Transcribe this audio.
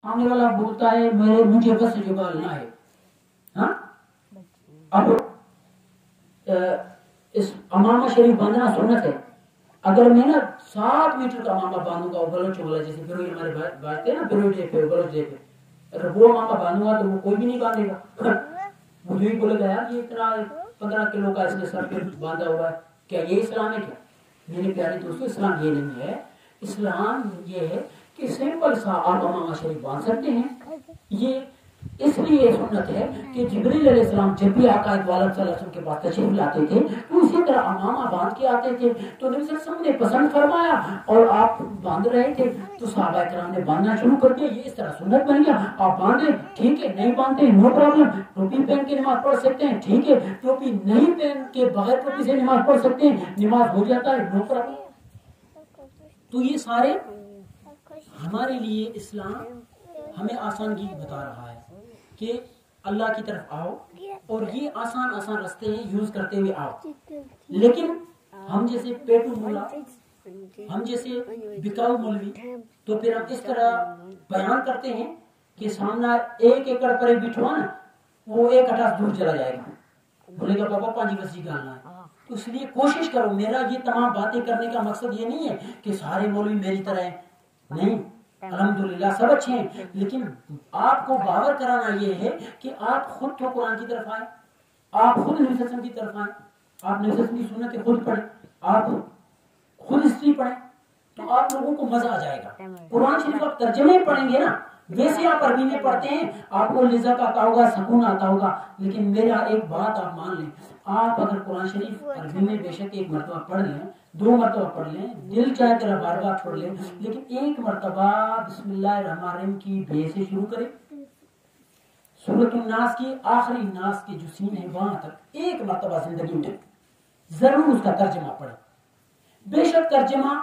सामने वाला बोलता है मुझे बस जुगालना है। हाँ, अब इस अमामा शरीफ बांधना सुन्नत है। अगर मैं ना 7 मीटर का अमामा बांधूंगा और गलोच वाला, जैसे बिरोई हमारे बांधते हैं ना, बिरोई डे पे गलोच डे पे, अगर वो अमामा बांधूंगा तो वो कोई भी नहीं बांधेगा। मुझे ही बोलेगा यार ये इतना 15 किलो का इसने सर पे बांधा हुआ है, क्या ये इस्लाम है? क्या मेरे प्यारे दोस्तों, इस्लाम ये नहीं है। इस्लाम ये है कि सिंपल सा आप अमामा शरीफ बांध सकते हैं। ये इसलिए सुन्नत है कि जिब्रील अलैहिस्सलाम जब भी आका सल्लल्लाहु के पास तशरीफ लाते थे तो उसी तरह अमामा बांध के आते थे। तो नबी सल्लल्लाहु अलैहि वसल्लम ने पसंद फरमाया और आप बांध रहे थे तो सहाबा किराम ने बांधना शुरू कर दिया। ये इस तरह सुन्नत बन गया। आप बांधे ठीक है, नहीं बांधते नो प्रॉब्लम। टोपी पहन के नमाज पढ़ सकते हैं, ठीक है। टोपी नहीं पहन के बगैर टोपी से नमाज पढ़ सकते हैं, नमाज हो जाता है, नो प्रॉब्लम। तो ये सारे हमारे लिए इस्लाम हमें आसानगी बता रहा है कि अल्लाह की तरफ आओ और ये आसान आसान रास्ते हैं, यूज करते हुए आओ। लेकिन हम जैसे पेटू मुल्ला, हम जैसे बिकाऊ मौलवी, तो फिर हम इस तरह बयान करते हैं कि सामना 1 एकड़ पर बिठवा ना, वो 1 कट्ठा दूर चला जाएगा, बोलेगा बाबा 5 गज जी गालना है। तो इसलिए कोशिश करो। मेरा ये तमाम बातें करने का मकसद ये नहीं है कि सारे मौलवी मेरी तरह है, नहीं, अल्हम्दुलिल्लाह सब अच्छे हैं। लेकिन आपको बावर कराना ये है कि आप खुद तो कुरान की तरफ आए, आप खुद नबी सल्लल्लाहु अलैहि वसल्लम की तरफ आए, आप नबी सल्लल्लाहु अलैहि वसल्लम की सुन्नतें खुद पढ़े, आप खुद हिस्ट्री पढ़े, तो आप लोगों को मजा आ जाएगा। कुरान शरीफ आप तर्जुमे पढ़ेंगे ना, वैसे आप अरबी में पढ़ते हैं, आपको लिज़्ज़त आता होगा, सुकून आता होगा। लेकिन मेरा एक बात आप मान लें, आप अगर कुरान शरीफ अरबी में बेशक 1 मरतबा पढ़ लें, 2 मरतबा पढ़ लें, दिल चाहे तेरा बार बार छोड़ लें, लेकिन 1 मरतबा बिस्मिल्लाहिर्रहमानिर्रहीम की बे से शुरू करें, सूरतुन नास की आखिरी नास के जो सीन है वहां तक 1 मरतबा जिंदगी में जरूर उसका तर्जमा पढ़े। बेशक तर्जमा